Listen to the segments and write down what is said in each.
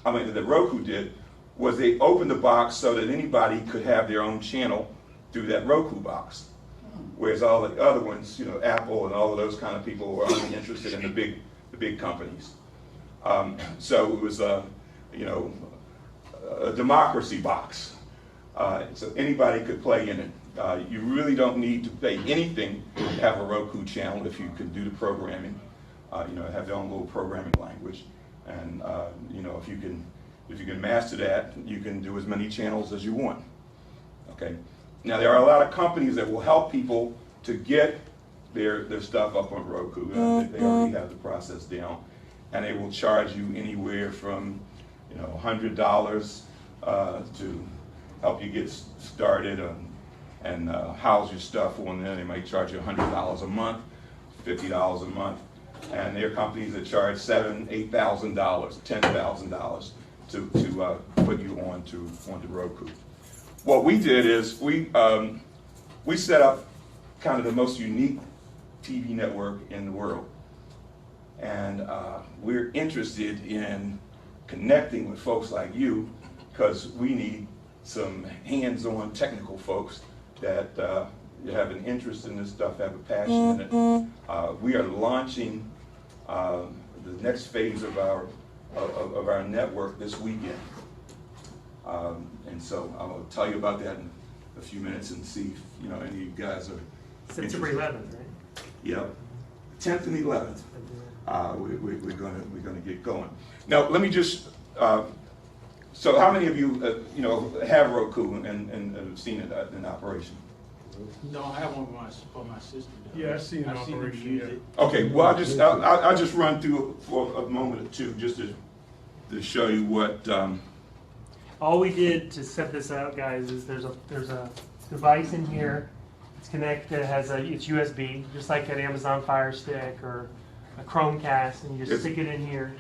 I mean, that Roku did, was they opened the box so that anybody could have their own channel through that Roku box. Whereas all the other ones, you know, Apple and all of those kind of people were only interested in the big companies. So it was a, you know, a democracy box. So anybody could play in it. You really don't need to pay anything to have a Roku channel if you can do the programming. You know, have their own little programming language, and you know, if you can master that, you can do as many channels as you want. Okay. Now there are a lot of companies that will help people to get their stuff up on Roku. They already have the process down, and they will charge you anywhere from, you know, $100 to help you get started and house your stuff on there. They might charge you $100 a month, $50 a month, and there are companies that charge $7,000, $8,000, $10,000 to put you onto Roku. What we did is we set up kind of the most unique TV network in the world, and we're interested in connecting with folks like you because we need some hands-on technical folks that have an interest in this stuff, have a passion in it. We are launching the next phase of our network this weekend. And so I'll tell you about that in a few minutes and see if, you know, any of you guys are September 11th, right? Yep, 10th and 11th. We're gonna get going. Now let me just. So how many of you you know, have Roku and have seen it in operation? No, I have one for my sister. Yeah, I've seen it in her operation, use yeah. it. Okay, well I'll just run through for a moment or two just to show you what. All we did to set this up, guys, is there's a device in here. It's connected. It has it's USB, just like an Amazon Fire Stick or a Chromecast, and you just stick it in here,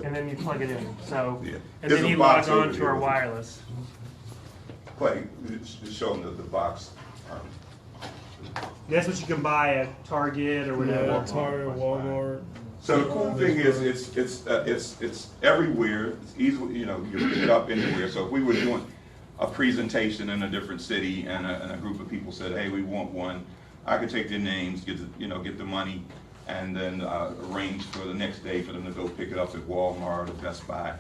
and then you plug it in. So, Yeah. and There's then a you box log on over to here our with wireless. Play, just show them the box. That's what you can buy at Target or whatever. Yeah, Target, Walmart. So the cool thing is it's everywhere. It's easily, you know, you can pick it up anywhere. So if we were doing a presentation in a different city and a group of people said, hey, we want one, I could take their names, get the money, and then arrange for the next day for them to go pick it up at Walmart or Best Buy.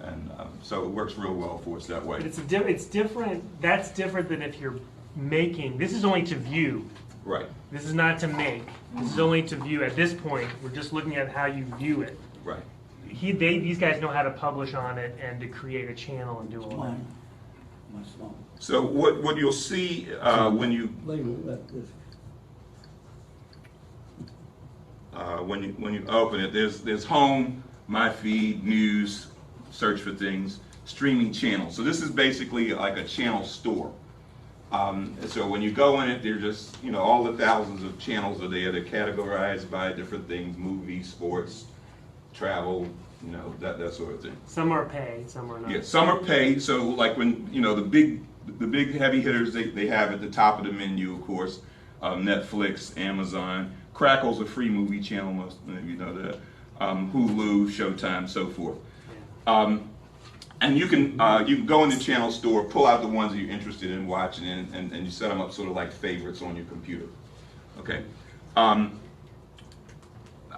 And so it works real well for us that way. But it's different. That's different than if you're making. This is only to view. Right. This is not to make. This is only to view. At this point, we're just looking at how you view it. Right. These guys know how to publish on it and to create a channel and do all that. So what you'll see when you open it, there's home, my feed, news, search for things, streaming channels. So this is basically like a channel store. So when you go in it, they're just, you know, all the thousands of channels are there. They're categorized by different things: movies, sports, travel, you know, that sort of thing. Some are pay, some are not. Yeah, some are paid. So like when, you know, the big heavy hitters they have at the top of the menu, of course, Netflix, Amazon, Crackle's a free movie channel, most of you know that. Hulu, Showtime, so forth. And you can go in the channel store, pull out the ones that you're interested in watching, and you set them up sort of like favorites on your computer. Okay.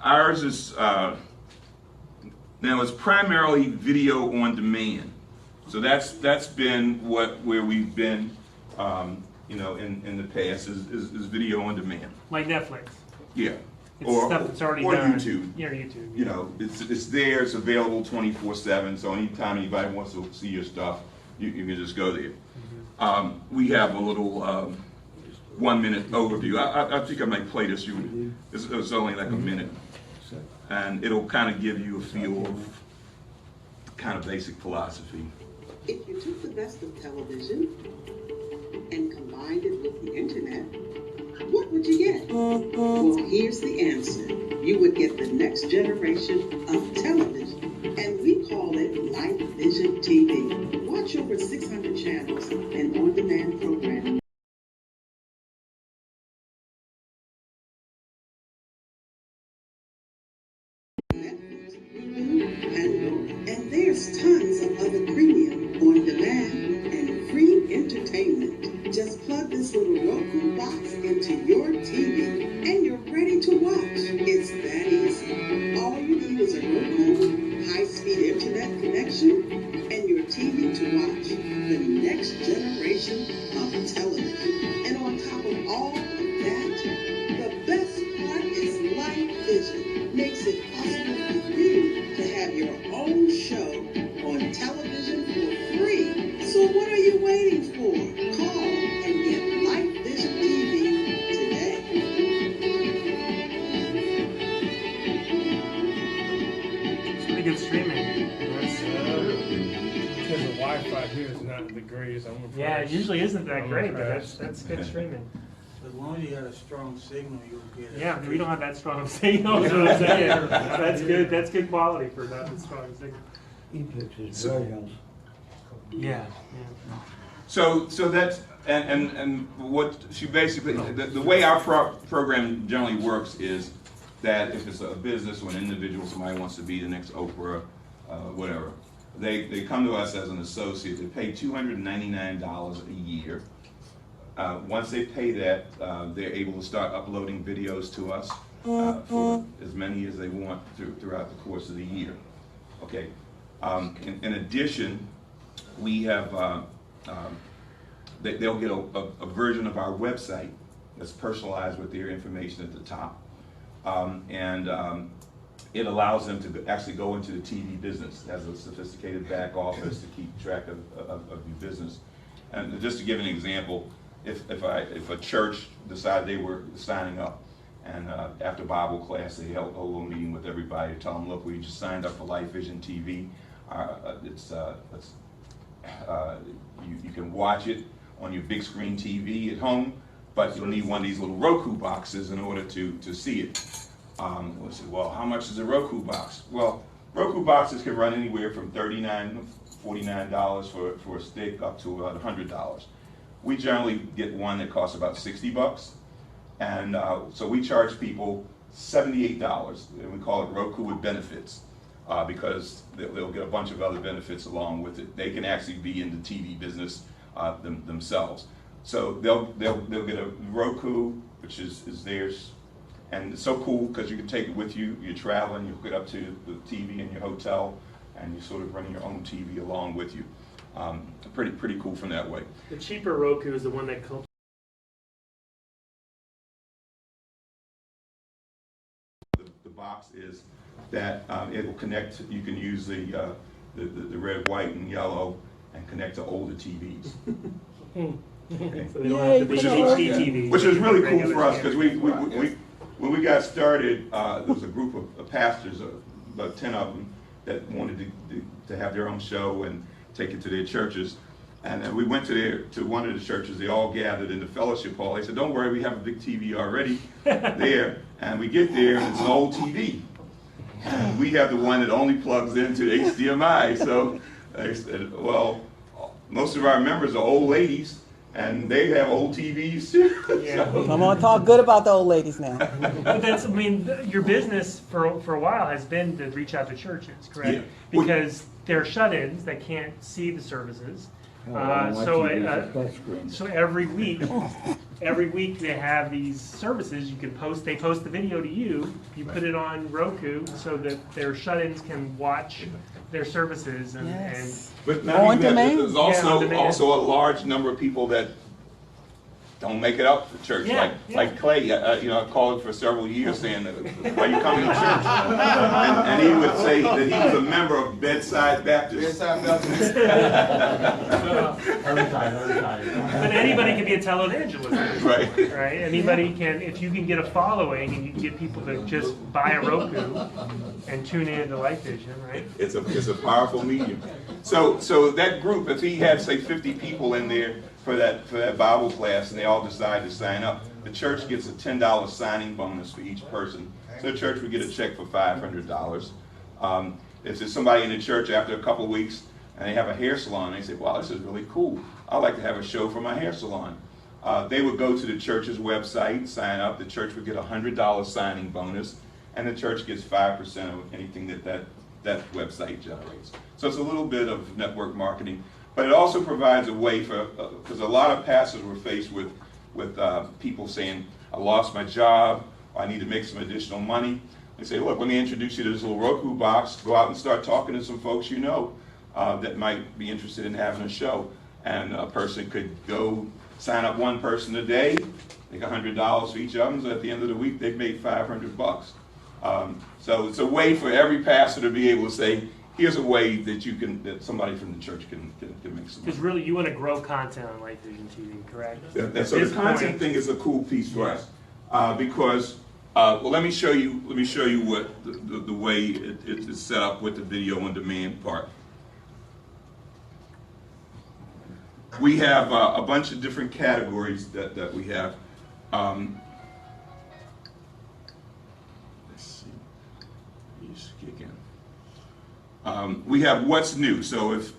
Ours is now it's primarily video on demand. So that's been where we've been, you know, in the past is video on demand. Like Netflix. Yeah. It's stuff that's already or done. YouTube. Yeah, or YouTube. You know, it's there, it's available 24/7, so anytime anybody wants to see your stuff, you can just go there. We have a little 1 minute overview. I think I might play this. It's only like a minute, and it'll kind of give you a feel of kind of basic philosophy. If you took the best of television and combined it with the internet, what would you get? Well, here's the answer. You would get the next generation of television, and we call it Lifevision TV. Watch over 600 channels and on-demand programming. Netflix, Hulu, and more. And there's time internet connection, and your TV to watch the next generation of television. And on top of all of that, the best part is Lifevision makes it possible for you to have your own show on television for free. So what are you waiting for? Call and get Lifevision TV today. It's pretty good streaming. Because the Wi-Fi here is not the greatest. I'm afraid. Yeah, it usually isn't that I'm great, but afraid. that's good streaming. As long as you got a strong signal, you'll get it. Yeah, we don't have that strong signal, so I'm saying, that's good. That's good quality for not that strong signal. Yeah. So that's, and what she basically, the way our program generally works is that if it's a business or an individual, somebody wants to be the next Oprah, whatever, they come to us as an associate. They pay $299 a year. Once they pay that, they're able to start uploading videos to us for as many as they want throughout the course of the year. Okay. In addition, we have, they'll get a version of our website that's personalized with their information at the top. It allows them to actually go into the TV business. It has a sophisticated back office to keep track of your business. And just to give an example, if a church decided they were signing up, and after Bible class they held a little meeting with everybody to tell them, look, we just signed up for Lifevision TV. You can watch it on your big screen TV at home, but you'll need one of these little Roku boxes in order to see it. We'll say, well, how much is a Roku box? Well, Roku boxes can run anywhere from $39 to $49 for a stick up to about $100. We generally get one that costs about $60, and so we charge people $78, and we call it Roku with benefits, because they'll get a bunch of other benefits along with it. They can actually be in the TV business themselves. So they'll get a Roku, which is theirs, and it's so cool because you can take it with you. You're traveling, you hook it up to the TV in your hotel, and you sort of run your own TV along with you. Pretty cool from that way. The cheaper Roku is the one that comes. The box is that it will connect. You can use the red, white, and yellow and connect to older TVs. Okay. So they don't have to be HD TVs. Which is really cool for us because when we got started, there was a group of pastors, about 10 of them, that wanted to have their own show and take it to their churches. And we went to one of the churches. They all gathered in the fellowship hall. They said, don't worry, we have a big TV already there. And we get there, and it's an old TV. And we have the one that only plugs into HDMI. So they said, well, most of our members are old ladies, and they have old TVs too. Yeah. Come on, talk good about the old ladies now. But that's, I mean, your business for a while has been to reach out to churches, correct? Yeah. Because they're shut-ins, they can't see the services. So every week they have these services. You can post. They post the video to you. You put it on Roku so that their shut-ins can watch their services. Yes. But not On even that, demand? there's Yeah, on demand. also a large number of people that don't make it out to church. Yeah, Like Clay, I called for several years saying, are you coming to church? And he would say that he was a member of Bedside Baptist. But anybody can be a televangelist, Right. right? Anybody can, if you can get a following and you can get people to just buy a Roku and tune in to Lifevision, right? It's a powerful medium. So that group, if he had say 50 people in there for that Bible class and they all decide to sign up, the church gets a $10 signing bonus for each person. So the church would get a check for $500. If there's somebody in the church after a couple of weeks and they have a hair salon, they say, wow, this is really cool. I'd like to have a show for my hair salon. They would go to the church's website, sign up. The church would get a $100 signing bonus, and the church gets 5% of anything that website generates. So it's a little bit of network marketing, but it also provides a way for, because a lot of pastors were faced with people saying, I lost my job, or I need to make some additional money. You say, look, let me introduce you to this little Roku box. Go out and start talking to some folks you know that might be interested in having a show. And a person could go sign up one person a day, make $100 for each of them. So at the end of the week, they've made $500. So it's a way for every pastor to be able to say, here's a way that you can, that somebody from the church can make some money. Because really, you want to grow content on Lifevision TV, correct? So the content thing is a cool piece for us because well, let me show you what the way it's set up with the video on demand part. We have a bunch of different categories that we have. Let's see. Just kick in. We have what's new. So if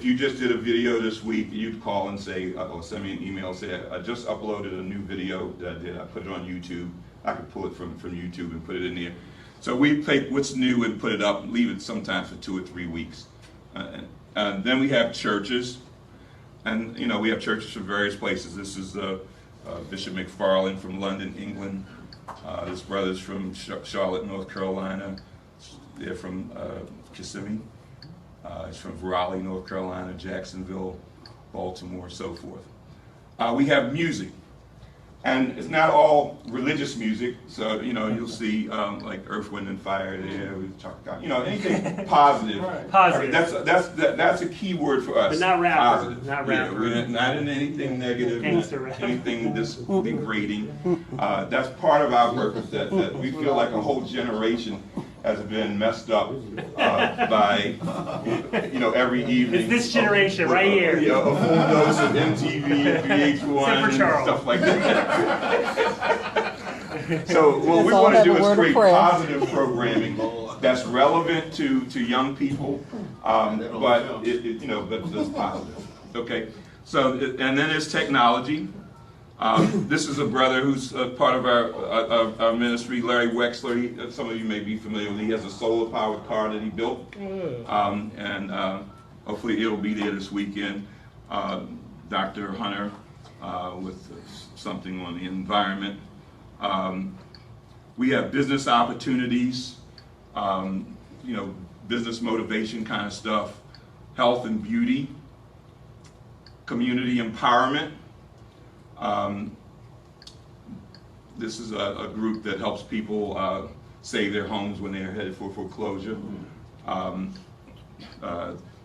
you just did a video this week, you'd call and say, or send me an email, say, I just uploaded a new video that I did. I put it on YouTube. I could pull it from YouTube and put it in there. So we take what's new and put it up, leave it sometimes for 2 or 3 weeks. And then we have churches. And, you know, we have churches from various places. This is Bishop McFarland from London, England. This brother's from Charlotte, North Carolina. They're from Kissimmee. It's from Raleigh, North Carolina, Jacksonville, Baltimore, so forth. We have music. And it's not all religious music, so, you know, you'll see like Earth, Wind, and Fire there, you know, anything positive. Positive. That's a key word for us. But not rapper. Positive. Not rapper. Yeah, we're not in anything negative, not anything degrading. That's part of our purpose, that we feel like a whole generation has been messed up by, you know, every evening. It's this generation right here. You know, a full dose of MTV and VH1 and stuff like that. So what we want to do is create positive programming that's relevant to young people, but you know, but it's positive. Okay. So and then there's technology. This is a brother who's part of our ministry, Larry Wexler. Some of you may be familiar with him. He has a solar-powered car that he built, and hopefully it'll be there this weekend. Dr. Hunter with something on the environment. We have business opportunities, you know, business motivation kind of stuff, health and beauty, community empowerment. This is a group that helps people save their homes when they're headed for foreclosure.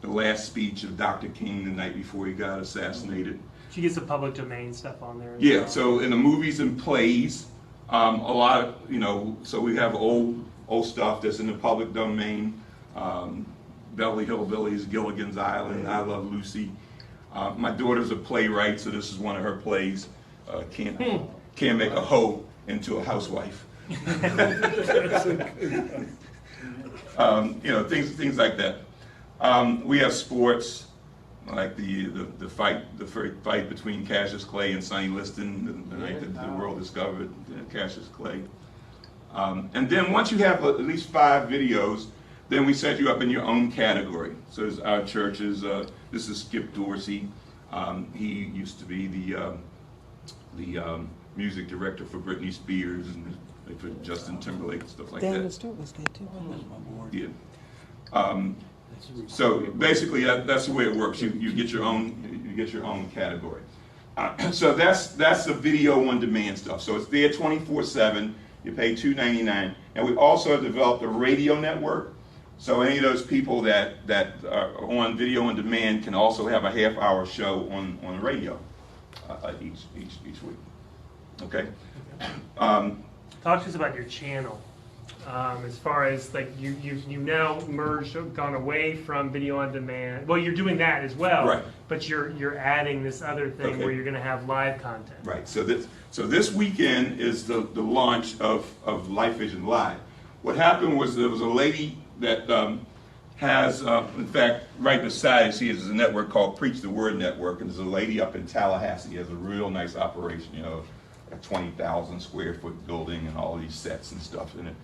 The last speech of Dr. King the night before he got assassinated. She gets the public domain stuff on there. Yeah, well. So in the movies and plays, a lot of, you know, so we have old stuff that's in the public domain. Beverly Hillbillies, Gilligan's Island, I Love Lucy. My daughter's a playwright, so this is one of her plays. Can't make a hoe into a housewife. You know, things like that. We have sports, like the fight between Cassius Clay and Sonny Liston, the night that the world discovered Cassius Clay. And then once you have at least 5 videos, then we set you up in your own category. So there's our churches. This is Skip Dorsey. He used to be the music director for Britney Spears and for Justin Timberlake and stuff like that. Daniel Stewart was there too. Yeah. So basically, that's the way it works. You get your own category. So that's the video on demand stuff. So it's there 24/7. You pay $2.99, and we also have developed a radio network. So any of those people that are on video on demand can also have a half-hour show on radio each week. Okay. Talk to us about your channel. As far as like you've now merged, gone away from video on demand. Well, you're doing that as well, right? But you're adding this other thing where you're going to have live content. Right. So this weekend is the launch of Lifevision Live. What happened was there was a lady that has, in fact, right beside us, is a network called Preach the Word Network, and there's a lady up in Tallahassee who has a real nice operation, you know, a 20,000 square foot building and all these sets and stuff in it.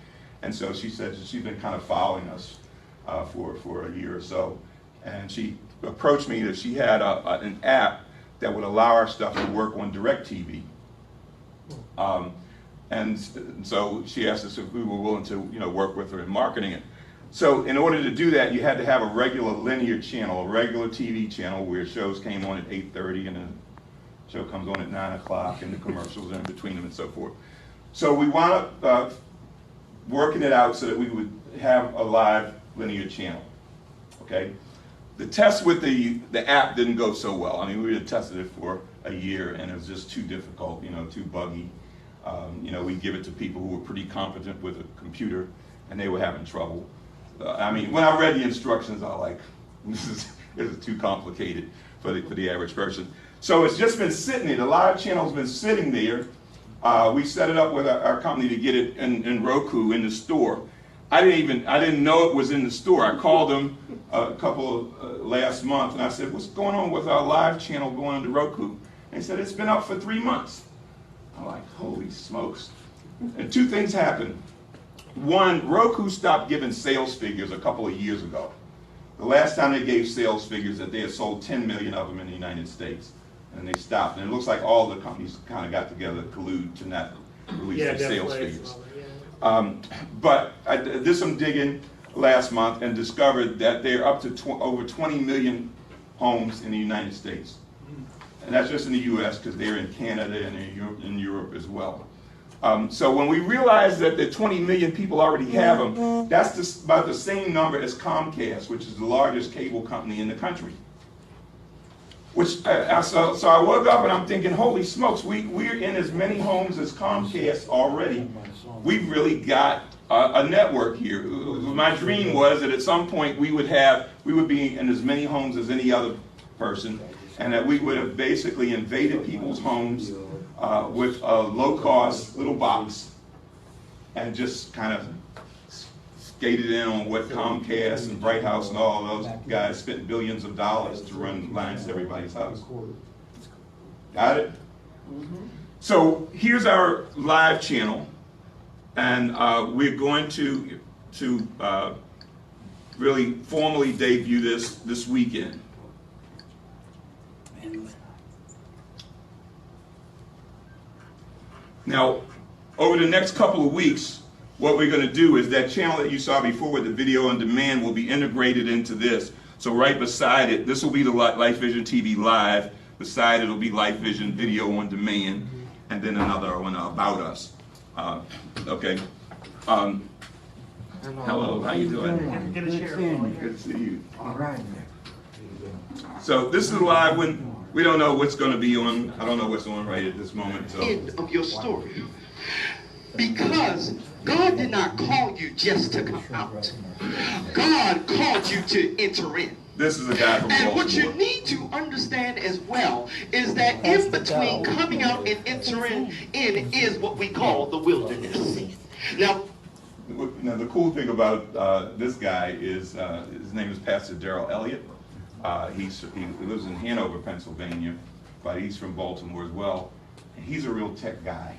And so she said she's been kind of following us for a year or so, and she approached me that she had an app that would allow our stuff to work on DirecTV. And so she asked us if we were willing to, work with her in marketing it. So in order to do that, you had to have a regular linear channel, a regular TV channel where shows came on at 8:30 and a show comes on at 9 o'clock and the commercials are in between them and so forth. So we wound up working it out so that we would have a live linear channel, okay? The test with the app didn't go so well. I mean, we had tested it for a year and it was just too difficult, too buggy. We give it to people who were pretty competent with a computer and they were having trouble. When I read the instructions, I was like, this is too complicated for the average person. So it's just been sitting there. The live channel's been sitting there. We set it up with our company to get it in Roku in the store. I didn't know it was in the store. I called them a couple last month and I said, what's going on with our live channel going into Roku? And they said, it's been up for 3 months. I'm like, holy smokes. And two things happened. One, Roku stopped giving sales figures a couple of years ago. The last time they gave sales figures that they had sold 10 million of them in the United States. And they stopped. And it looks like all the companies kind of got together to collude to not release their sales figures. But I did some digging last month and discovered that they're up to over 20 million homes in the United States. And that's just in the US because they're in Canada and in Europe as well. So when we realized that the 20 million people already have them, that's about the same number as Comcast, which is the largest cable company in the country. So I woke up and I'm thinking, holy smokes, we're in as many homes as Comcast already. We've really got a network here. My dream was that at some point we would be in as many homes as any other person, and that we would have basically invaded people's homes with a low-cost little box and just kind of skated in on what Comcast and Bright House and all of those guys spent billions of dollars to run lines to everybody's house. Got it? So here's our live channel, and we're going to really formally debut this weekend. Now, over the next couple of weeks, what we're going to do is that channel that you saw before with the video on demand will be integrated into this. So right beside it, this will be the Lifevision TV Live. Beside it will be Lifevision Video on Demand, and then another one about us. Okay. Hello, how you doing? Good to share. Good to see you. All right. So this is a live one. We don't know what's going to be on. I don't know what's on right at this moment. So. End of your story. Because God did not call you just to come out. God called you to enter in. This is a guy from Baltimore. And what you need to understand as well is that in between coming out and entering in is what we call the wilderness. Now the cool thing about this guy is his name is Pastor Darrell Elliott. He lives in Hanover, Pennsylvania, but he's from Baltimore as well. And he's a real tech guy.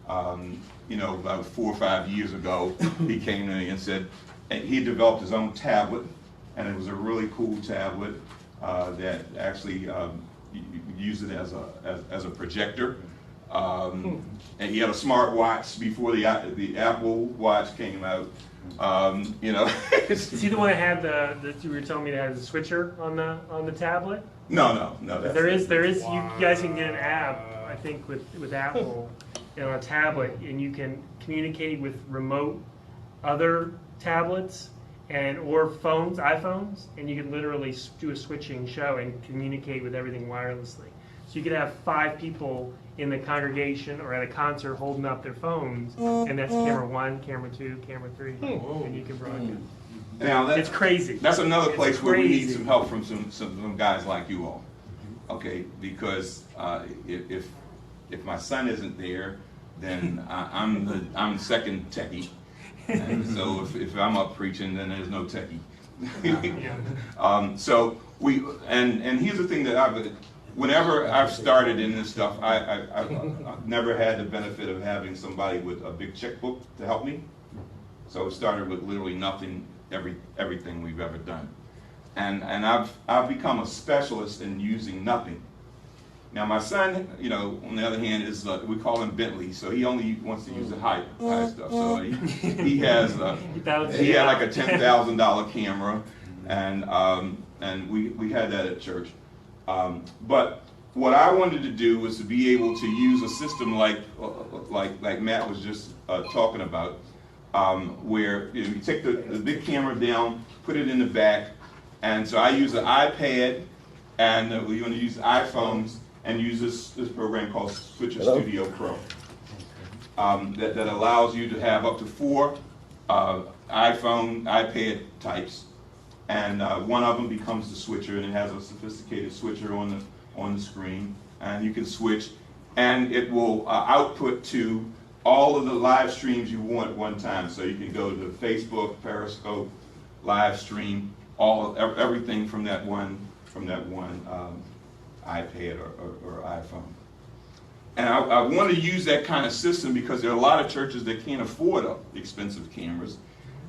About 4 or 5 years ago, he came to me and said he developed his own tablet, and it was a really cool tablet that actually used it as a projector. And he had a smart watch before the Apple Watch came out. Is he the one that had the you were telling me that had the switcher on the tablet? No. There is. You guys can get an app, I think, with Apple on a tablet, and you can communicate with remote other tablets or iPhones, and you can literally do a switching show and communicate with everything wirelessly. So you could have 5 people in the congregation or at a concert holding up their phones, and that's camera 1, camera 2, camera 3, and you can broadcast. Now It's crazy. That's another place It's where we crazy. need some help from some guys like you all. Okay, because if my son isn't there, then I'm the second techie. And so if I'm up preaching, then there's no techie. So here's the thing that whenever I've started in this stuff, I've never had the benefit of having somebody with a big checkbook to help me. So it started with literally nothing, everything we've ever done. And I've become a specialist in using nothing. Now my son, you know, on the other hand, is we call him Bentley, so he only wants to use the high stuff. So he has he had like a $10,000 camera, and we had that at church. But what I wanted to do was to be able to use a system like Matt was just talking about, where you take the big camera down, put it in the back, and so I use an iPad, and we want to use iPhones, and use this program called Switcher Studio Pro that allows you to have up to 4 iPhone, iPad types, and one of them becomes the switcher, and it has a sophisticated switcher on the screen, and you can switch, and it will output to all of the live streams you want at one time. So you can go to Facebook, Periscope, live stream, everything from that one iPad or iPhone. And I want to use that kind of system because there are a lot of churches that can't afford expensive cameras.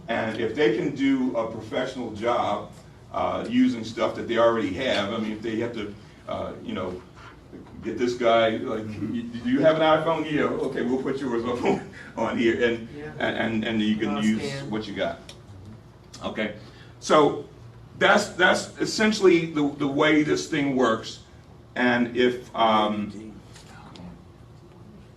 And if they can do a professional job using stuff that they already have, I mean, if they have to, you know, get this guy, like, do you have an iPhone? Yeah, okay, we'll put yours up on here, and you can use what you got. Okay, so that's essentially the way this thing works. And if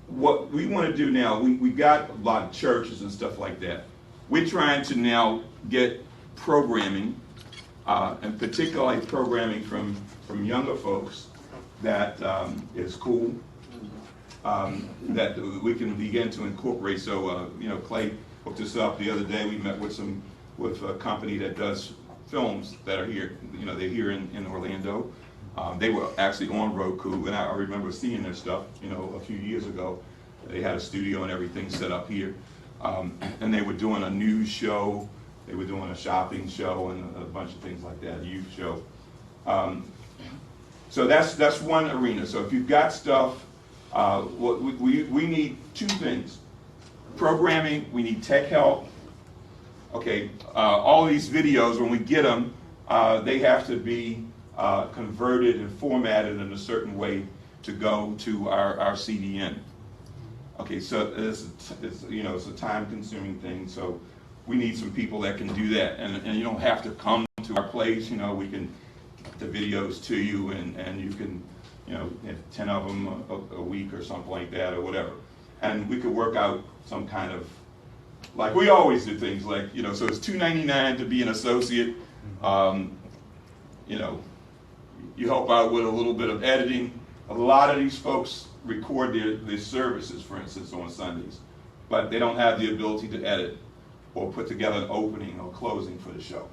what we want to do now, we got a lot of churches and stuff like that. We're trying to now get programming, and particularly programming from younger folks that is cool, that we can begin to incorporate. So, you know, Clay hooked us up the other day. We met with a company that does films that are here. You know, they're here in Orlando. They were actually on Roku, and I remember seeing their stuff, you know, a few years ago. They had a studio and everything set up here. And they were doing a news show, they were doing a shopping show, and a bunch of things like that, a youth show. So that's one arena. So if you've got stuff, we need 2 things. Programming, we need tech help. Okay, all these videos, when we get them, they have to be converted and formatted in a certain way to go to our CDN. Okay, so it's you know, it's a time-consuming thing. So we need some people that can do that, and you don't have to come to our place. You know, we can get the videos to you, and you can, you know, have 10 of them a week or something like that, or whatever. And we could work out some kind of, like we always do things, like, you know, so it's $2.99 to be an associate. You know, you help out with a little bit of editing. A lot of these folks record their services, for instance, on Sundays, but they don't have the ability to edit or put together an opening or closing for the show.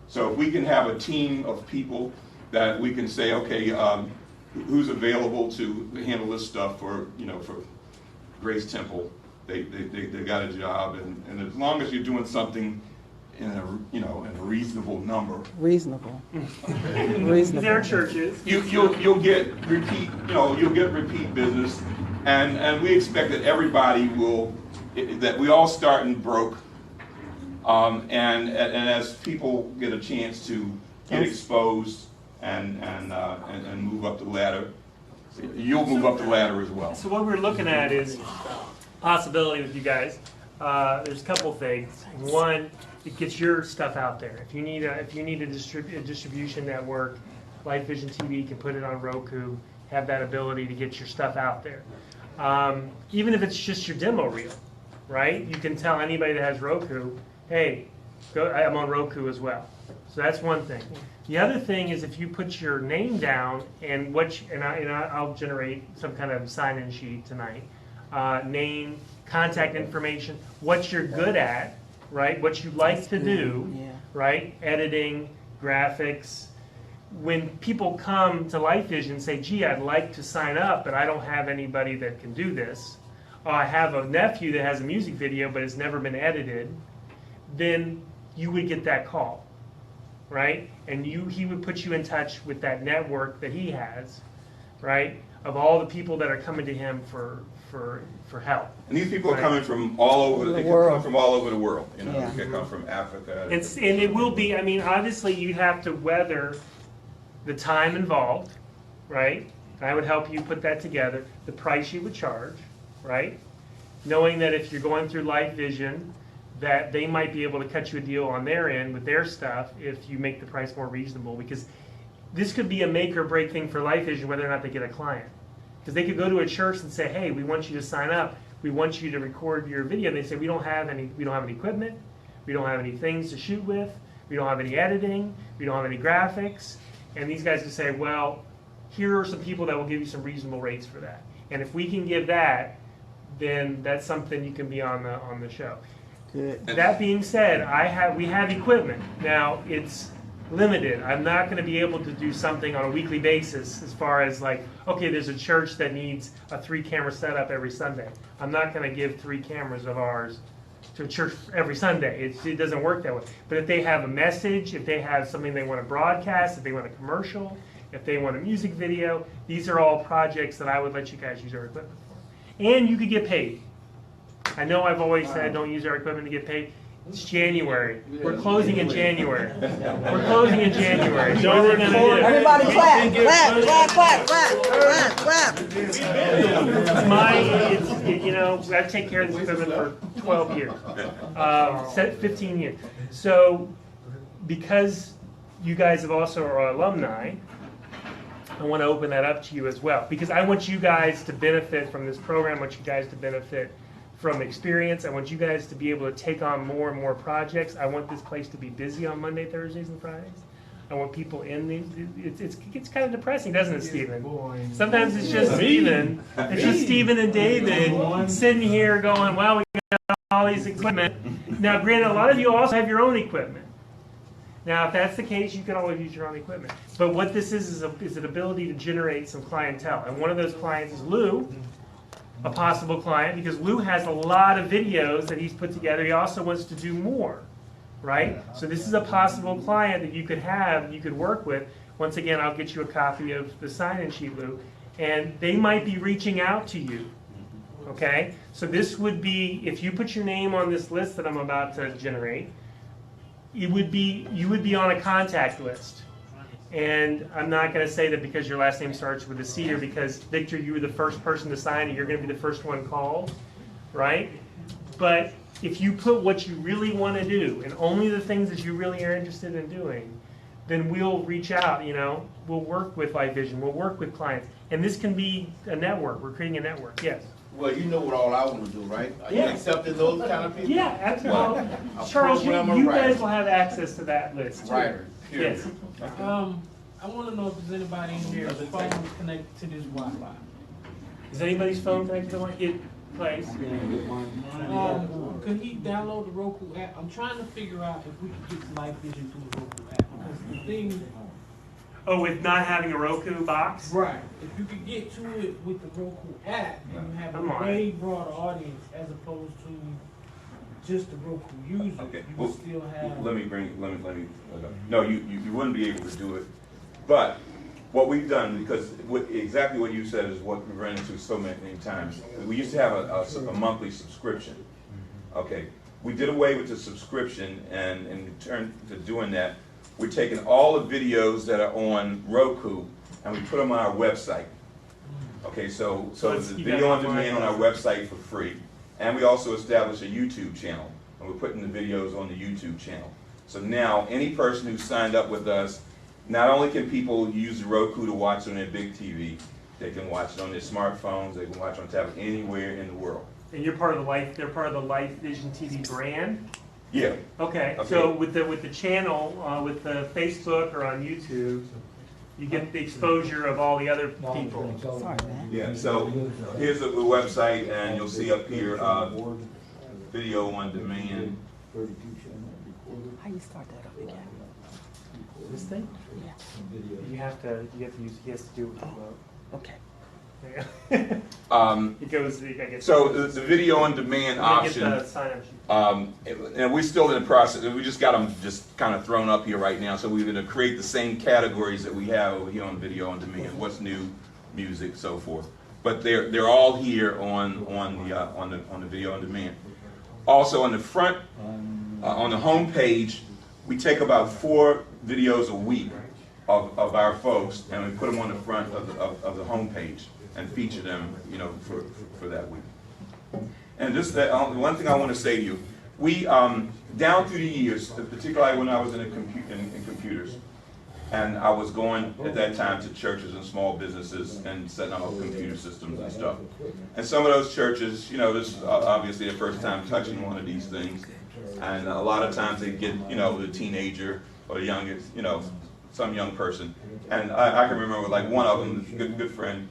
So if we can have a team of people that we can say, okay, who's available to handle this stuff for, you know, for Grace Temple, they got a job, and as long as you're doing something in a reasonable number. Reasonable. There are churches. You'll get repeat business, and we expect that everybody that we all start in broke, and as people get a chance to get exposed and move up the ladder, you'll move up the ladder as well. So what we're looking at is possibility with you guys. There's a couple things. One, it gets your stuff out there. If you need a distribution network, Lifevision TV can put it on Roku, have that ability to get your stuff out there. Even if it's just your demo reel, right? You can tell anybody that has Roku, hey, I'm on Roku as well. So that's one thing. The other thing is if you put your name down and I'll generate some kind of sign-in sheet tonight. Name, contact information, what you're good at, right? What you like to do, right? Editing, graphics. When people come to Lifevision and say, gee, I'd like to sign up, but I don't have anybody that can do this, or I have a nephew that has a music video, but it's never been edited, then you would get that call, right? And he would put you in touch with that network that he has, right? Of all the people that are coming to him for help. And these people are coming from all over the world. From all over the world. You know, they come from Africa. And it will be. I mean, obviously, you have to weather the time involved, right? I would help you put that together, the price you would charge, right? Knowing that if you're going through Lifevision, that they might be able to cut you a deal on their end with their stuff if you make the price more reasonable, because this could be a make or break thing for Lifevision whether or not they get a client. Because they could go to a church and say, hey, we want you to sign up, we want you to record your video. And they say, we don't have any equipment, we don't have any things to shoot with, we don't have any editing, we don't have any graphics. And these guys would say, well, here are some people that will give you some reasonable rates for that. And if we can give that, then that's something you can be on the show. Good. That being said, we have equipment. Now, it's limited. I'm not going to be able to do something on a weekly basis as far as like, okay, there's a church that needs a 3-camera setup every Sunday. I'm not going to give 3 cameras of ours to a church every Sunday. It doesn't work that way. But if they have a message, if they have something they want to broadcast, if they want a commercial, if they want a music video, these are all projects that I would let you guys use our equipment for. And you could get paid. I know I've always said don't use our equipment to get paid. It's January. We're closing in January. We're closing in January. So what are they gonna do? Everybody clap, clap, clap, clap, clap, clap, clap. I take care of this equipment for 12 years, 15 years. So because you guys have also are alumni, I want to open that up to you as well, because I want you guys to benefit from this program. I want you guys to benefit from experience. I want you guys to be able to take on more and more projects. I want this place to be busy on Monday, Thursdays, and Fridays. I want people in these. It gets kind of depressing, doesn't it, Stephen? Sometimes it's just Stephen. It's just Stephen and David sitting here going, "Well, we got all these equipment." Now, granted, a lot of you also have your own equipment. Now, if that's the case, you can always use your own equipment. But what this is an ability to generate some clientele, and one of those clients is Lou. A possible client, because Lou has a lot of videos that he's put together. He also wants to do more, right? So this is a possible client that you could have, you could work with. Once again, I'll get you a copy of the sign-in sheet, Lou, and they might be reaching out to you, okay? So this would be, if you put your name on this list that I'm about to generate, you would be on a contact list. And I'm not going to say that because your last name starts with a C, or because, Victor, you were the first person to sign and you're going to be the first one called, right? But if you put what you really want to do and only the things that you really are interested in doing, then we'll reach out, we'll work with Lifevision, we'll work with clients. And this can be a network. We're creating a network, yes. Well, you know what all I want to do, right? Are you Yeah. accepting those kind of people? Yeah, absolutely. Charles, you guys will have access to that list, too. Writers, period. Yes. I want to know if there's anybody in here whose phone is connected to this Wi-Fi. Is anybody's phone connected to one? It plays. Could he download the Roku app? I'm trying to figure out if we can get Lifevision through the Roku app. Because the thing, Oh, with not having a Roku box? right, if you could get to it with the Roku app, then you have a Come on. way broader audience as opposed to just the Roku user. Okay, You well, would still have. let me. No, you wouldn't be able to do it. But what we've done, because exactly what you said is what we've run into so many times. We used to have a monthly subscription. Okay, we did away with the subscription, and in turn to doing that, we're taking all the videos that are on Roku and we put them on our website. Okay, so there's a video on demand on our website for free, and we also established a YouTube channel, and we're putting the videos on the YouTube channel. So now any person who signed up with us, not only can people use the Roku to watch on their big TV, they can watch it on their smartphones, they can watch on tablet anywhere in the world. And you're part of they're part of the Lifevision TV brand? Yeah. Okay, so with the channel, with the Facebook or on YouTube, you get the exposure of all the other people. Sorry, man. Yeah, so here's the website, and you'll see up here, video on demand. How you start that up again? This thing? Yeah. You have to use, he has to do it with the remote. Okay. It goes, I guess. So the video on demand option, Get the sign-up sheet. and we're still in the process. We just got them just kind of thrown up here right now. So we're going to create the same categories that we have over here on video on demand. What's new, music, so forth. But they're all here on the video on demand. Also on the front, on the home page, we take about 4 videos a week, of our folks, and we put them on the front of the homepage and feature them, you know, for that week. And just one thing I want to say to you, we down through the years, particularly when I was in computers, and I was going at that time to churches and small businesses and setting up computer systems and stuff. And some of those churches, you know, this is obviously their first time touching one of these things, and a lot of times they get, you know, the teenager or the youngest, you know, some young person. And I can remember, like, one of them, good friend.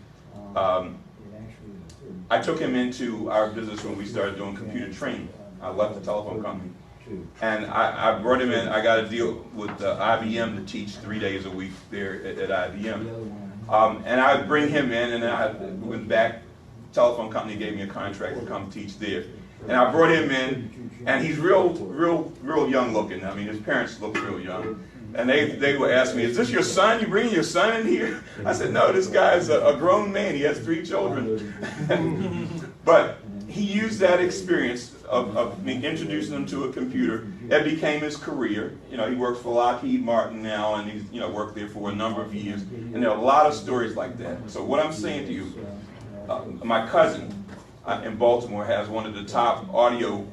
I took him into our business when we started doing computer training. I left the telephone company. And I brought him in. I got a deal with IBM to teach 3 days a week there at IBM. And I would bring him in, and then I went back. Telephone company gave me a contract to come teach there. And I brought him in, and he's real young looking. I mean, his parents look real young. And they would ask me, "Is this your son? You bringing your son in here?" I said, "No, this guy's a grown man. He has 3 children." But he used that experience of me introducing him to a computer. That became his career. You know, he works for Lockheed Martin now, and he's, you know, worked there for a number of years. And there are a lot of stories like that. So what I'm saying to you, my cousin in Baltimore has one of the top audio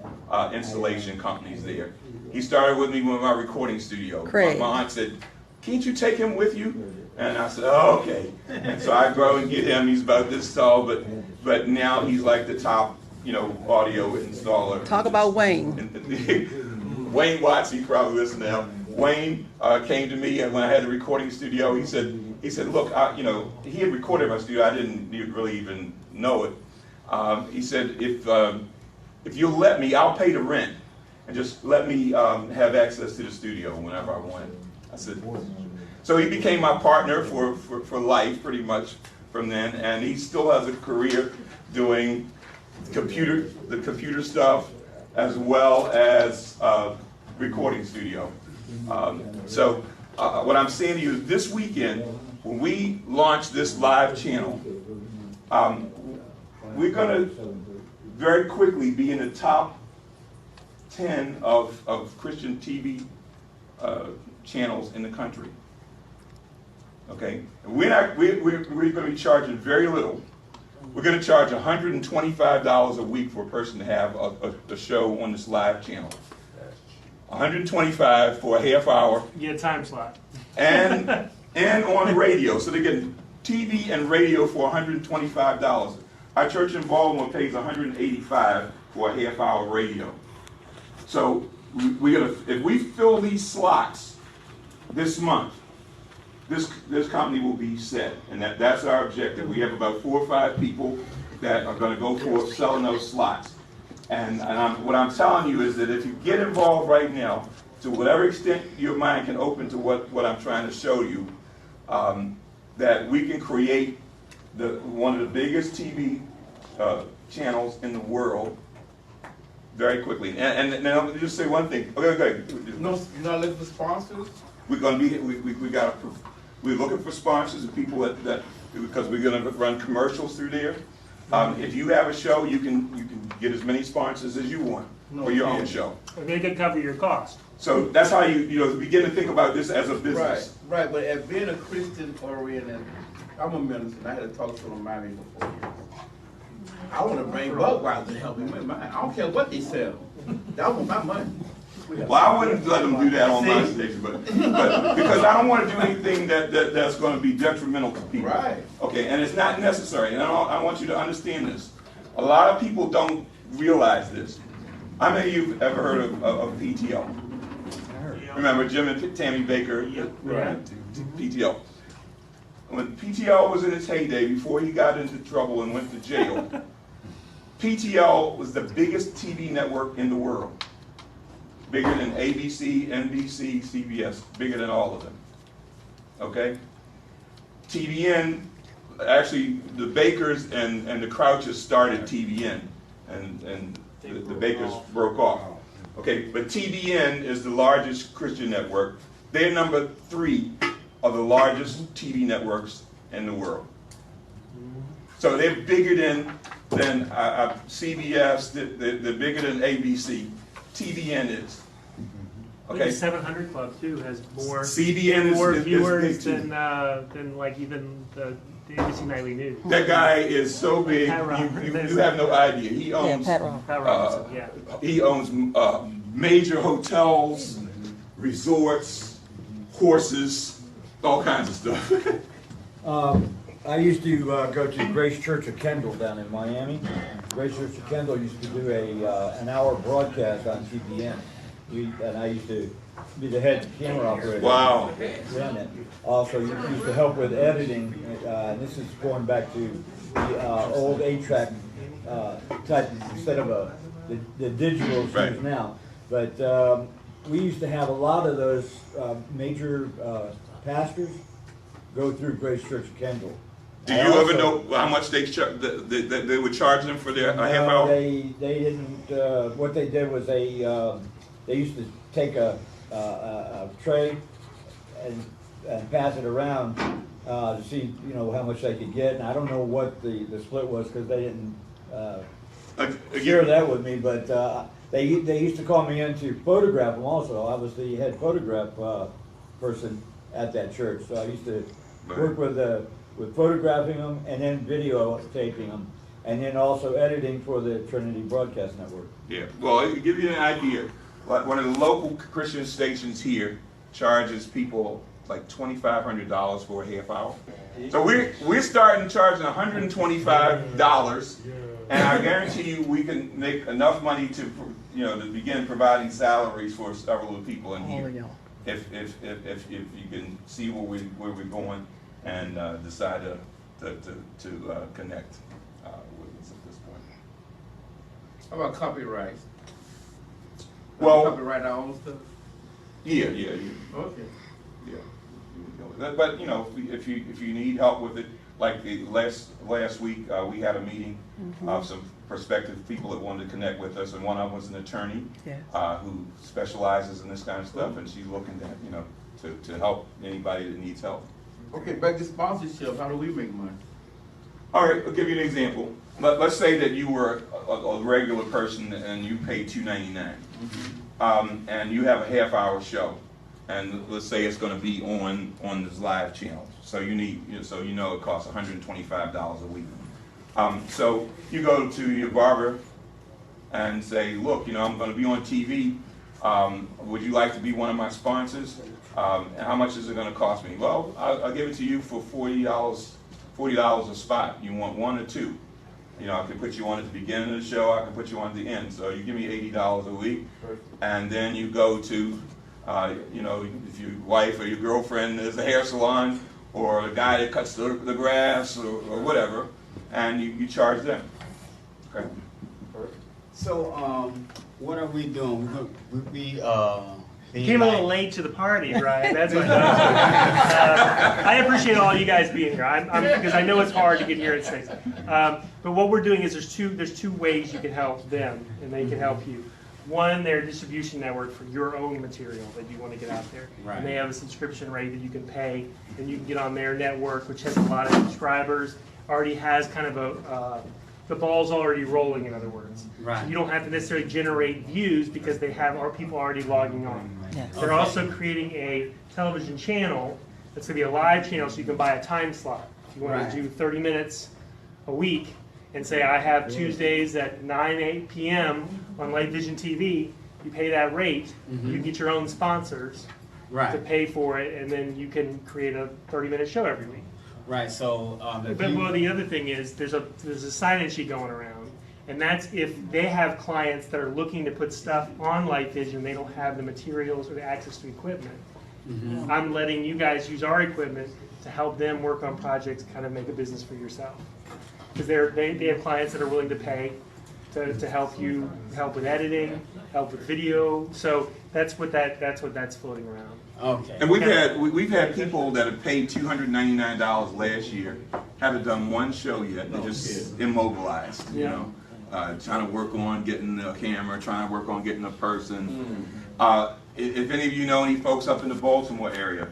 installation companies there. He started with me with my recording studio. Craig. My aunt said, "Can't you take him with you?" And I said, "Oh, okay." And so I go and get him. He's about this tall, but now he's like the top, you know, audio installer. Talk about Wayne. Wayne Watts, he probably listens now. Wayne came to me, and when I had the recording studio, he said, "Look, you know," he had recorded my studio. I didn't really even know it. He said, "If you'll let me, I'll pay the rent, and just let me have access to the studio whenever I want it." I said, so he became my partner for life, pretty much from then, and he still has a career doing the computer stuff as well as recording studio. So what I'm saying to you is, this weekend, when we launch this live channel, we're going to very quickly be in the top 10 of Christian TV channels in the country. Okay, and we're going to be charging very little. We're going to charge $125 a week for a person to have a show on this live channel. $125 for a half hour. Get a time slot. And on radio, so they get TV and radio for $125. Our church in Baltimore pays $185 for a half hour radio. So if we fill these slots this month, this company will be set, and that's our objective. We have about 4 or 5 people that are going to go for selling those slots. And what I'm telling you is that if you get involved right now, to whatever extent your mind can open to what I'm trying to show you, that we can create one of the biggest TV channels in the world very quickly. And let me just say one thing. Okay. No, you're not looking for sponsors? We're going to be. We're looking for sponsors and people that because we're going to run commercials through there. If you have a show, you can get as many sponsors as you want for your own show. And they can cover your cost. So that's how you begin to think about this as a business. Right. But as being a Christian oriented, I'm a minister. And I had to talk to them about me for 4 years. I want to bring Budweiser to help me with mine. I don't care what they sell. I want my money. Well, I wouldn't let them do that on my station, but because I don't want to do anything that's going to be detrimental to people. Right. Okay, and it's not necessary. And I want you to understand this. A lot of people don't realize this. How many of you have ever heard of PTO? Remember Jim and Tammy Baker? Right. PTO. When PTO was in its heyday, before he got into trouble and went to jail, PTO was the biggest TV network in the world. Bigger than ABC, NBC, CBS, bigger than all of them. Okay? TVN, actually the Bakers and the Crouches started TVN, and the Bakers broke off. Okay, but TVN is the largest Christian network. They're number 3 of the largest TV networks in the world. So they're bigger than CBS, they're bigger than ABC. TVN is. Okay. The 700 Club too has more CBN more is viewers big too. than like even the ABC Nightly News. That guy is so big, Pat Robertson. you have no idea. He owns, Pat Robertson. Pat Robertson, yeah. he owns major hotels, resorts, horses, all kinds of stuff. I used to go to Grace Church of Kendall down in Miami. Grace Church of Kendall used to do an hour broadcast on TBN. And I used to be the head camera operator. Wow. Run it. Also, used to help with editing. And this is going back to the old 8-track type instead of the digital Right. now. But we used to have a lot of those major pastors go through Grace Church of Kendall. Do you ever know how much they would charge them for their half hour? They didn't. What they did was they used to take a tray and pass it around to see how much they could get. And I don't know what the split was because they didn't share that with me. But they used to call me in to photograph them. Also, I was the head photograph person at that church. So I used to work with photographing them and then videotaping them, and then also editing for the Trinity Broadcast Network. Yeah, well, to give you an idea, like one of the local Christian stations here charges people like $2,500 for a half hour. So we're starting charging $125, and I guarantee you we can make enough money to to begin providing salaries for several of the people in here. If you can see where we're going and decide to connect with us at this point. How about copyright? Well, Copyright our own stuff? yeah. Okay. Yeah. But if you need help with it, like last week we had a meeting of some prospective people that wanted to connect with us, and one of them was an attorney who specializes in this kind of stuff, and she's looking to help anybody that needs help. Okay, back to sponsorship. How do we make money? All right, I'll give you an example. Let's say that you were a regular person and you pay $2.99, and you have a half-hour show, and let's say it's going to be on this live channel. So it costs $125 a week. So you go to your barber and say, look, I'm going to be on TV. Would you like to be one of my sponsors? And how much is it going to cost me? Well, I'll give it to you for $40 a spot. You want one or two? I can put you on at the beginning of the show. I can put you on at the end. So you give me $80 a week, and then you go to, if your wife or your girlfriend is a hair salon, or a guy that cuts the grass, or whatever, and you charge them. Okay. So, what are we doing? We Came a little late to the party, right? That's what I appreciate all you guys being here. Because I know it's hard to get here at 6. But what we're doing is there's two ways you can help them, and they can help you. One, their distribution network for your own material that you want to get out there. Right. And they have a subscription rate that you can pay, and you can get on their network, which has a lot of subscribers, already has kind of the ball's already rolling, in other words. Right. So you don't have to necessarily generate views because they have our people already logging on. Yes. They're also creating a television channel that's going to be a live channel, so you can buy a time slot. If you want to do 30 minutes a week and say, I have Tuesdays at 8 p.m. on Lifevision TV, you pay that rate, you get your own sponsors to pay for it, and then you can create a 30-minute show every week. Right. So, Well, the other thing is there's a sign-in sheet going around, and that's if they have clients that are looking to put stuff on Lifevision, they don't have the materials or the access to equipment. I'm letting you guys use our equipment to help them work on projects, kind of make a business for yourself, because they have clients that are willing to pay to help with editing, help with video. So that's what that's floating around. Okay. And we've had people that have paid $299 last year, haven't done one show yet. They're just immobilized, trying to work on getting a camera, trying to work on getting a person. If any of you know any folks up in the Baltimore area,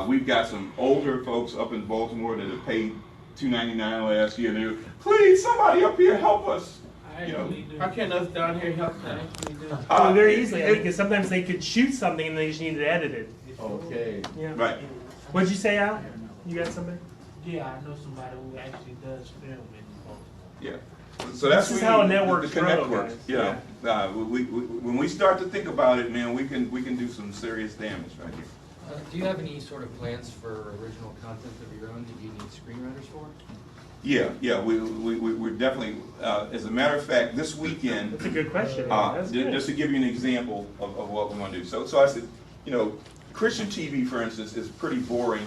we've got some older folks up in Baltimore that have paid $299 last year. They're, please, somebody up here help us. I you know. actually do. How can us down here help I that? actually do. Well, very easily, because sometimes they could shoot something and they just need it edited. Okay. Yeah. Right. What'd you say, Al? You got something? Yeah, I know somebody who actually does film and. Yeah. So that's This is really how a the network's connect grow, works. guys. You know, when we start to think about it, man, we can do some serious damage right here. Do you have any sort of plans for original content of your own that you need screenwriters for? Yeah, we're definitely, as a matter of fact, this weekend, That's a good question. That's good. just to give you an example of what we want to do. So I said, you know, Christian TV, for instance, is pretty boring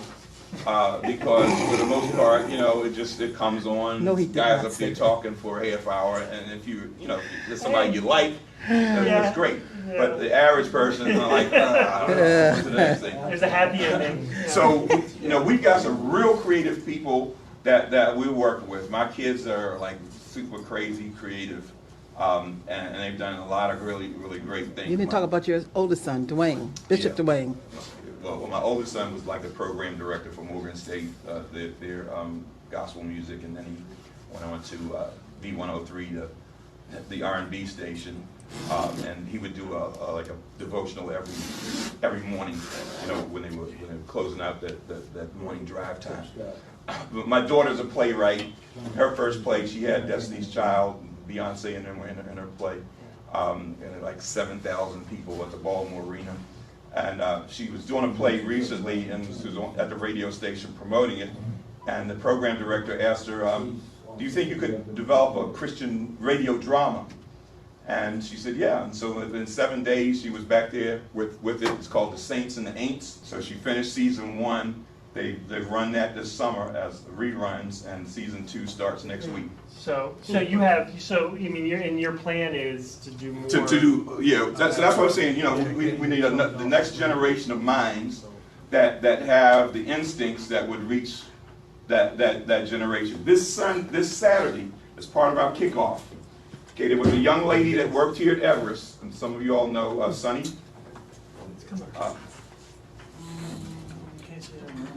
because for the most part, you know, it comes on, No, he did guys not up there say talking for a half hour, and if you know, there's somebody you like, that's Yeah. great. Yeah. But the average person is like, I don't know, what's the next thing. There's a happy ending. Yeah. So, you know, we've got some real creative people that we work with. My kids are like super crazy creative, and they've done a lot of really, really great things. You didn't talk about your oldest son, Dwayne, Bishop Yeah. Dwayne. Well, my oldest son was like the program director for Morgan State, their gospel music, and then he went on to V103, the R&B station, and he would do like a devotional every morning, you know, when they were closing out that morning drive time. But my daughter's a playwright. Her first play, she had Destiny's Child, Beyonce in her play, and like 7,000 people at the Baltimore Arena. And she was doing a play recently and she was at the radio station promoting it. And the program director asked her, do you think you could develop a Christian radio drama? And she said, yeah. And so in 7 days, she was back there with it. It's called The Saints and the Ain'ts. So she finished season 1. They've run that this summer as reruns, and season 2 starts next week. So I mean, your plan is to do more. To do, yeah. That's what I'm saying. You know, we need the next generation of minds that have the instincts that would reach that generation. This Saturday, as part of our kickoff, okay, there was a young lady that worked here at Everest, and some of you all know Sunny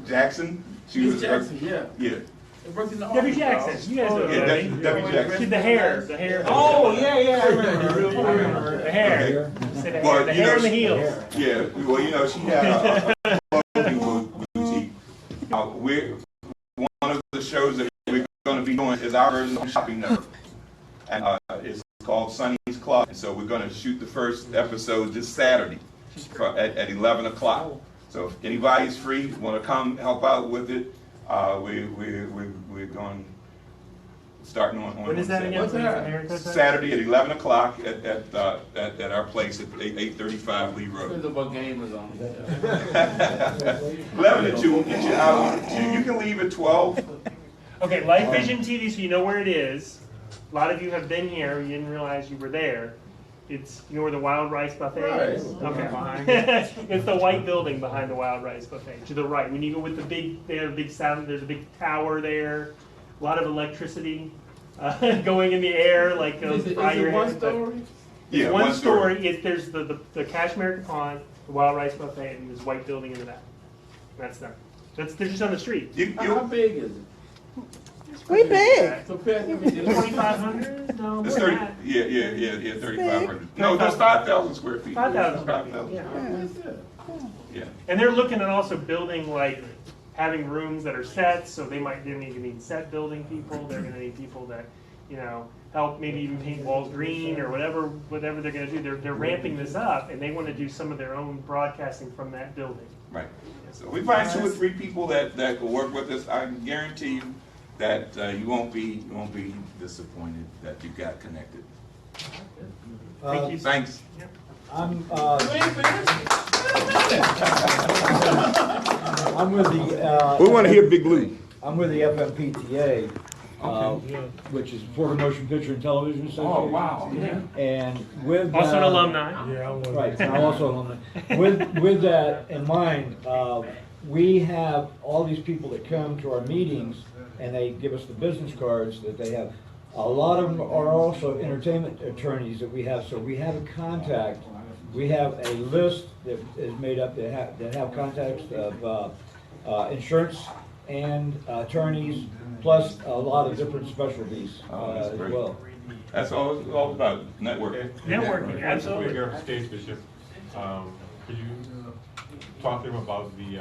Jackson. She was Jackson, yeah. Yeah. It works in the Debbie office, Jackson, you guys know Yeah, Debbie. Debbie Jackson. She's the hair. Oh, yeah, I remember. The hair. Say the Well, hair, the you hair know, and the heels. Yeah, well, you know, she had a clothing boutique. One of the shows that we're going to be doing is our version of Shopping Network. And it's called Sunny's Club. And so we're going to shoot the first episode this Saturday at 11 o'clock. So if anybody's free, want to come help out with it, we're going starting on. When is that again? What's that? Saturday at 11 o'clock at our place at 835 Lee Road. Depends on what game is on. 11 to 2 will get you out. You can leave at 12. Okay, Lifevision TV, so you know where it is. A lot of you have been here. You didn't realize you were there. It's, you know where the Wild Rice Buffet is? Okay. It's the white building behind the Wild Rice Buffet, to the right. When you go with the big, there's a big tower there. A lot of electricity going in the air, like Is it fry your one head. story? Yeah, One story. There's the Cashmere Pond, the Wild Rice Buffet, and this white building in the back. That's them. They're just on the street. How big is it? We big. Compared to 2,500? No, more It's than 30, that. yeah, 3,500. No, that's 5,000 square feet. 5,000 square feet, 5,000. yeah. Yeah. And they're looking at also building, like, having rooms that are sets, so they're gonna need set building people. They're gonna need people that, you know, help maybe even paint walls green or whatever they're gonna do. They're ramping this up, and they want to do some of their own broadcasting from that building. Right. So we find 2 or 3 people that will work with us. I can guarantee you that you won't be disappointed that you got connected. Thank you. Thanks. I'm with the. We want to hear Big Lou. I'm with the FMPTA, which is Florida Motion Picture and Television Association. Oh, wow. Yeah. And with Also an that- alumni. Yeah, I'm with Right, and I'm also an alumni. With that in mind, we have all these people that come to our meetings and they give us the business cards that they have. A lot of them are also entertainment attorneys that we have, so we have a contact. We have a list that is made up that have contacts of insurance and attorneys, plus a lot of different specialties Oh, that's as great. well. That's all it's all about, networking. Networking, absolutely. Your stage, Bishop, could you talk to him about the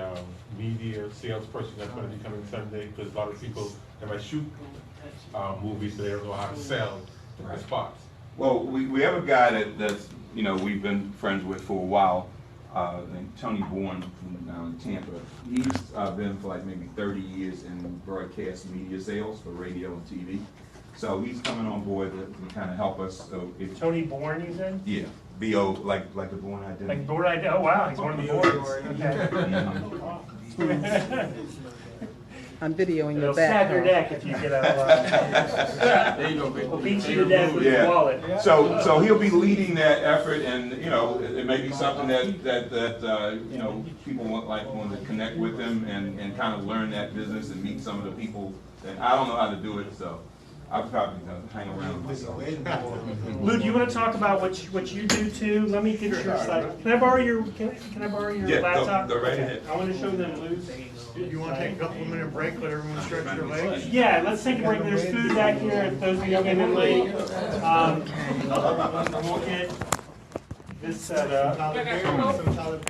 media salesperson that's going to be coming Sunday? Because a lot of people that might shoot movies, so they don't know how to sell the spots. Well, we have a guy that's, you know, we've been friends with for a while, named Tony Bourne from down in Tampa. He's been for like maybe 30 years in broadcast media sales for radio and TV. So he's coming on board to kind of help us. So if, Tony Bourne, you said? yeah, B.O., like the Bourne Identity. Like Bourne Identity, oh wow, he's one of the Bournes, okay. I'm videoing It'll your stab your back. neck if you get a, There you go, will big. beat you to death with his wallet. So he'll be leading that effort, and you know, it may be something that you know, people want to connect with him and kind of learn that business and meet some of the people. And I don't know how to do it, so I'll probably hang around with myself. Lou, do you want to talk about what you do too? Let me get your site. Can I borrow your Yeah, laptop? go right ahead. I want to show them Lou's. You wanna take a couple of minute break, let everyone stretch their legs? Yeah, let's take a break. There's food back here if those of you came in late. And we'll get this set up.